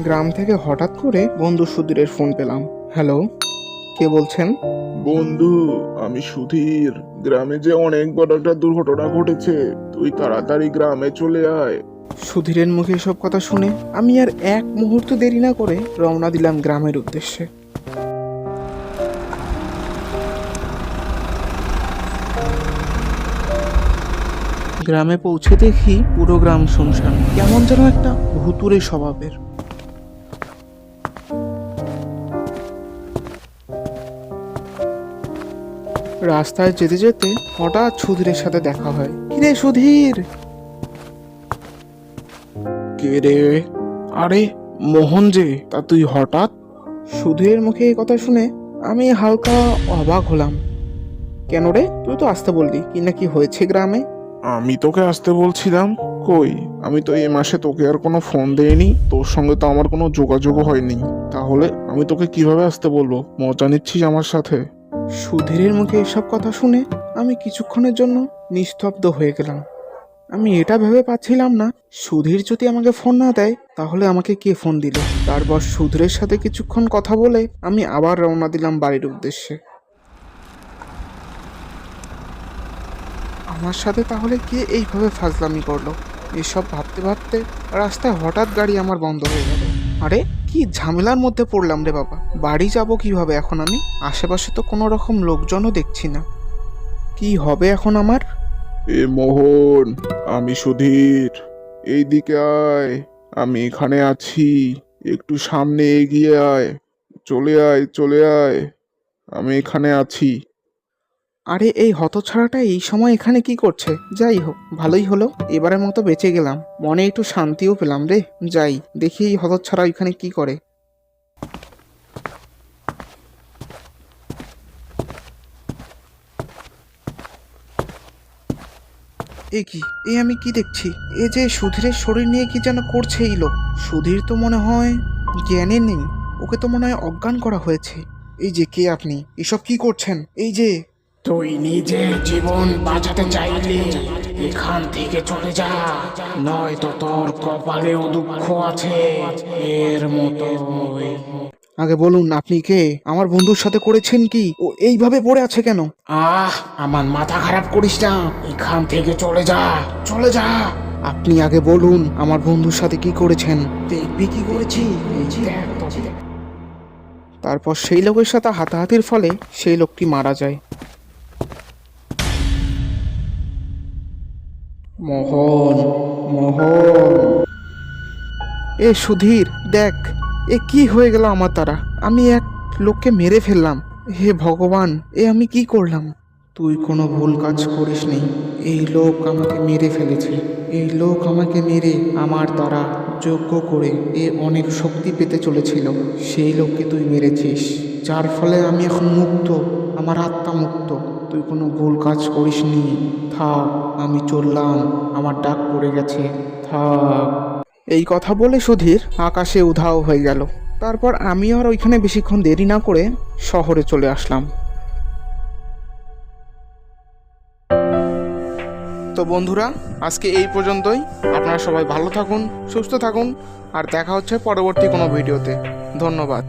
গ্রাম থেকে হঠাৎ করে বন্ধু সুধীরের ফোন পেলাম। হ্যালো, কে বলছেন? বন্ধু, আমি সুধীর। গ্রামে যে অনেক বড় একটা দুর্ঘটনা ঘটেছে, তুই তাড়াতাড়ি গ্রামে চলে আয়। সুধীরের মুখে এসব কথা শুনে আমি আর এক মুহূর্ত দেরি না করে রওনা দিলাম গ্রামের উদ্দেশ্যে। গ্রামে পৌঁছে দেখি পুরো গ্রাম শুনশান, কেমন যেন একটা ভুতুড়ে স্বভাবের। রাস্তায় যেতে যেতে হঠাৎ সুধীরের সাথে দেখা হয়। কিরে সুধীর! কে রে? আরে মোহন যে, তা তুই হঠাৎ? সুধীরের মুখে এই কথা শুনে আমি হালকা অবাক হলাম। কেন রে, তুই তো আসতে বললি, কি না কি হয়েছে গ্রামে? আমি তোকে আসতে বলছিলাম? কই, আমি তো এই মাসে তোকে আর কোনো ফোন দেইনি, তোর সঙ্গে তো আমার কোনো যোগাযোগও হয়নি। তাহলে আমি তোকে কিভাবে আসতে বলবো? মজা নিচ্ছিস আমার সাথে? সুধীরের মুখে এসব কথা শুনে আমি কিছুক্ষণের জন্য নিস্তব্ধ হয়ে গেলাম। আমি এটা ভেবে পাচ্ছিলাম না, সুধীর যদি আমাকে ফোন না দেয় তাহলে আমাকে কে ফোন দিল। তারপর সুধীরের সাথে কিছুক্ষণ কথা বলে আমি আবার রওনা দিলাম বাড়ির উদ্দেশ্যে। আমার সাথে তাহলে কে এইভাবে ফাজলামি করলো? এসব ভাবতে ভাবতে রাস্তায় হঠাৎ গাড়ি আমার বন্ধ হয়ে গেল। আরে কি ঝামেলার মধ্যে পড়লাম রে বাবা! বাড়ি যাব কিভাবে এখন আমি? আশেপাশে তো কোনো রকম লোকজনও দেখছি না। কি হবে এখন আমার? এ মোহন, আমি সুধীর। এইদিকে আয়, আমি এখানে আছি। একটু সামনে এগিয়ে আয়। চলে আয়, চলে আয়, আমি এখানে আছি। আরে এই হতছাড়াটা এই সময় এখানে কি করছে? যাই হোক, ভালোই হলো, এবারের মতো বেঁচে গেলাম। মনে একটু শান্তিও পেলাম রে। যাই দেখি এই হতছাড়া এখানে কি করে। এ কি, এ আমি কি দেখছি? এ যে সুধীরের শরীর নিয়ে কি যেন করছে এই লোক। সুধীর তো মনে হয় জ্ঞানে নেই, ওকে তো মনে হয় অজ্ঞান করা হয়েছে। এই যে, কে আপনি? এসব কি করছেন? এই যে। তুই নিজের জীবন বাঁচাতে চাইলে এখান থেকে চলে যা, নয়তো তোর কপালেও দুঃখ আছে এর মতো। আগে বলুন, আপনি কে? আমার বন্ধুর সাথে করেছেন কি? ও এইভাবে পড়ে আছে কেন? আমার মাথা খারাপ করিস না, এখান থেকে চলে যা, চলে যা। আপনি আগে বলুন, আমার বন্ধুর সাথে কি করেছেন? দেখবি কি করেছি, এই দেখ তবে। তারপর সেই লোকের সাথে হাতাহাতির ফলে সেই লোকটি মারা যায়। মোহন, মোহন! এ সুধীর, দেখ এ কি হয়ে গেল আমার দ্বারা। আমি এক লোককে মেরে ফেললাম। হে ভগবান, এ আমি কি করলাম? তুই কোনো ভুল কাজ করিসনি। এই লোক আমাকে মেরে ফেলেছে। এই লোক আমাকে মেরে আমার দ্বারা যজ্ঞ করে এ অনেক শক্তি পেতে চলেছিল। সেই লোককে তুই মেরেছিস, যার ফলে আমি এখন মুক্ত। আমার আত্মা মুক্ত। তুই কোনো ভুল কাজ করিসনি। থাক, আমি চললাম। আমার ডাক পড়ে গেছে। থাক। এই কথা বলে সুধীর আকাশে উধাও হয়ে গেল। তারপর আমি আর ওইখানে বেশিক্ষণ দেরি না করে শহরে চলে আসলাম। তো বন্ধুরা, আজকে এই পর্যন্তই। আপনারা সবাই ভালো থাকুন, সুস্থ থাকুন, আর দেখা হচ্ছে পরবর্তী কোনো ভিডিওতে। ধন্যবাদ।